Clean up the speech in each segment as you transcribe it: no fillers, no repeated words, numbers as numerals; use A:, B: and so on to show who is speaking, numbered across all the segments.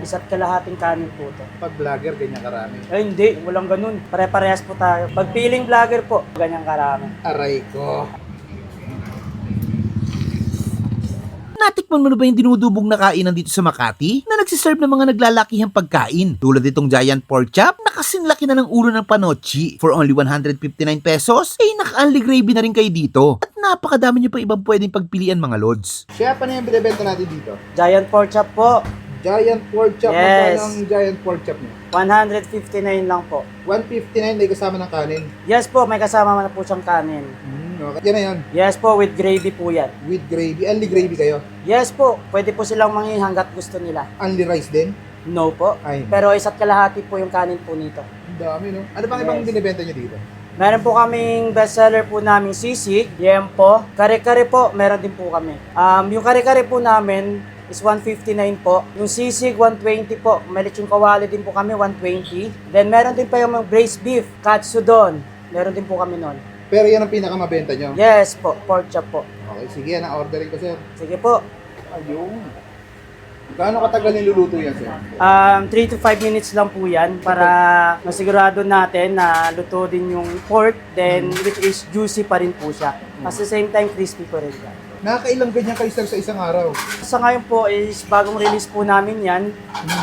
A: Isa't kalahating kanin po to.
B: Pag vlogger, ganyan karami.
A: Ay hindi, walang ganun. Pare-parehas po tayo. Pag piling vlogger po, ganyang karami.
B: Aray ko.
C: Natikman mo na ba yung dinudubog na kainan dito sa Makati na nagsiserve ng mga naglalakihang pagkain tulad itong giant pork chop na kasinlaki na ng ulo ng panochi for only 159 pesos? Eh naka-only gravy na rin kayo dito at napakadami nyo pa ibang pwedeng pagpilian mga lods.
B: Siya pa na yung binibenta natin dito.
A: Giant pork chop po,
B: Giant pork chop.
A: Yes.
B: Magkano ang giant pork chop niya?
A: 159 lang po.
B: 159 may kasama ng kanin.
A: Yes po, may kasama na po siyang kanin.
B: Okay. Yan na yun.
A: Yes po, with gravy po yan.
B: With gravy. Only gravy kayo.
A: Yes po, pwede po silang mangin hanggat gusto nila.
B: Only rice din.
A: No po.
B: Ay.
A: Pero isa't kalahati po yung kanin po nito.
B: Ang dami, no? Ano bang ibang
A: Yes.
B: binibenta niyo dito?
A: Meron po kaming bestseller po namin sisig, yempo, kare-kare po, meron din po kami. Yung kare-kare po namin is 159 po. Yung sisig, 120 po. May lechong kawali din po kami, 120. Then meron din pa yung mga braised beef, katsudon. Meron din po kami nun.
B: Pero yan ang pinakamabenta niyo.
A: Yes po, pork chop po.
B: Okay, sige, na-orderin ko, sir.
A: Sige po.
B: Ayun. Gaano katagal niluluto yan, sir?
A: 3 to 5 minutes lang po yan para masigurado natin na luto din yung pork, then which is juicy pa rin po siya. At the same time, crispy pa rin siya.
B: Nakakailang ganyan kayo, sir, sa isang araw?
A: Sa ngayon po is bagong release po namin yan.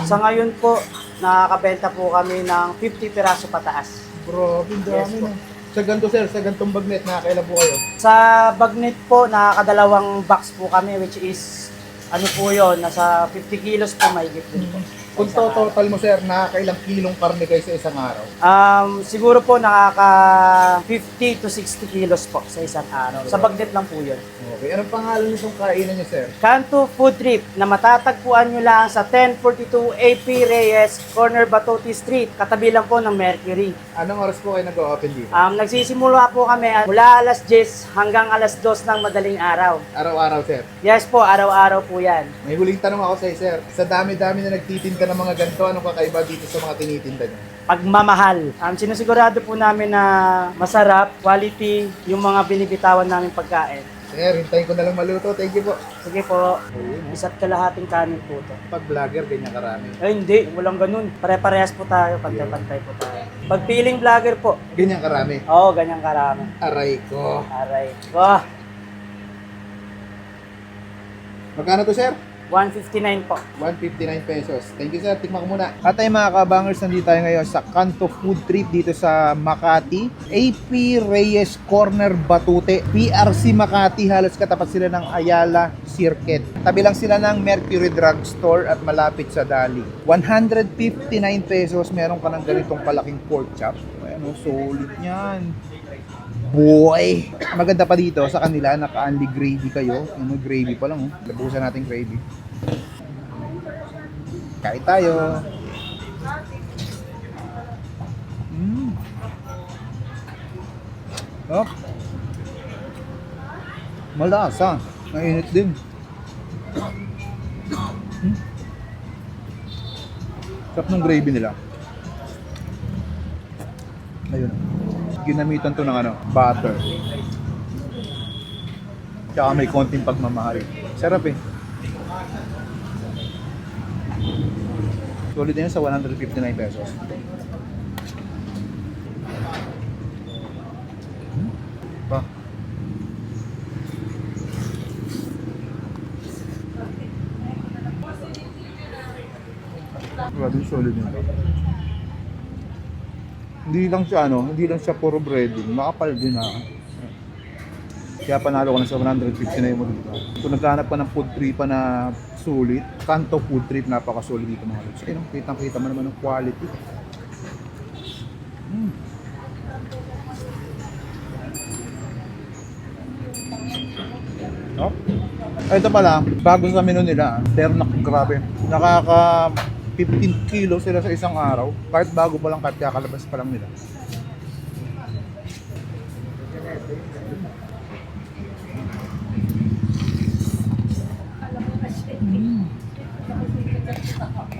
A: Sa ngayon po, nakakabenta po kami ng 50 piraso pataas.
B: Bro, ang
A: Yes
B: dami,
A: po.
B: no? Sa ganito, sir, sa gantong bagnet, nakakailan po kayo?
A: Sa bagnet po, nakakadalawang box po kami which is ano po yun, nasa 50 kilos po may din po.
B: Kung total mo, sir, nakakailang kilong karne kayo sa isang araw?
A: Siguro po nakaka 50 to 60 kilos po sa isang araw. Sa bagnet lang po yun.
B: Okay, anong pangalan nitong kainan niyo, sir?
A: Kanto Food Trip na matatagpuan nyo lang sa 1042 AP Reyes, corner Batote Street, katabi lang po ng Mercury.
B: Anong oras po kayo nag-open dito?
A: Nagsisimula po kami mula alas 10 hanggang alas 2 ng madaling araw.
B: Araw-araw, sir.
A: Yes po, araw-araw po yan.
B: May huling tanong ako sa'yo, sir. Sa dami-dami na nagtitinda ng mga ganito, anong kakaiba dito sa mga tinitinda niyo?
A: Pagmamahal. Sinusigurado po namin na masarap, quality, yung mga binibitawan namin pagkain.
B: Sir, hintayin ko na lang maluto. Thank you po.
A: Sige po, isa't kalahating kanin po to.
B: Pag vlogger, ganyan karami.
A: Ay hindi, walang ganun. Pare-parehas po tayo, pantay-pantay po tayo. Pag piling vlogger po,
B: Ganyan karami.
A: oo, ganyang karami.
B: Aray ko.
A: Aray ko.
B: Magkano to, sir?
A: 159 po.
B: 159 pesos. Thank you, sir. Tikman ko muna. At ay mga kabangers, nandito tayo ngayon sa Kanto Food Trip dito sa Makati. AP Reyes Corner Batute. PRC Makati. Halos katapat sila ng Ayala Circuit. Tabi lang sila ng Mercury Drug Store at malapit sa Dali. 159 pesos. Meron ka ng ganitong kalaking pork chop. Ayan, solid yan. Boy! Maganda pa dito sa kanila, naka-only gravy kayo. Ano, gravy pa lang, oh. Labusan natin gravy. Kain tayo. Oh. Malasa. Mainit din. Sarap ng gravy nila. Ayun. Ginamitan to ng butter. Tsaka may konting pagmamahal. Sarap eh. Solid na yun sa 159 pesos. Pa. Grabe, solid nito. Hindi lang siya puro breading, makapal din Kaya panalo ko na sa 159 mo dito. Kung naghanap ka ng food trip na sulit, Kanto Food Trip, napaka-solid dito mga lods. Ayun, kitang-kita mo naman ng quality. Oh. Ito pala, bago sa menu nila, pero grabe, nakaka 15 kilos sila sa isang araw, kahit bago pa lang, kahit kakalabas pa lang nila.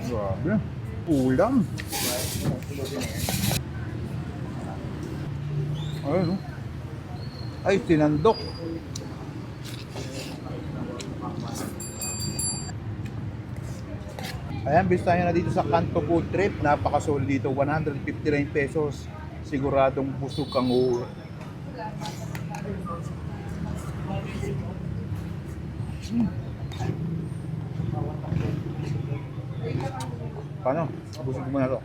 B: Grabe, ulam. Ayun, oh. Ay, tinandok. Ayan, bisitahin na dito sa Kanto Food Trip. Napakasolid dito, 159 pesos. Siguradong busog kang uuwi. Paano? Busog mo na to.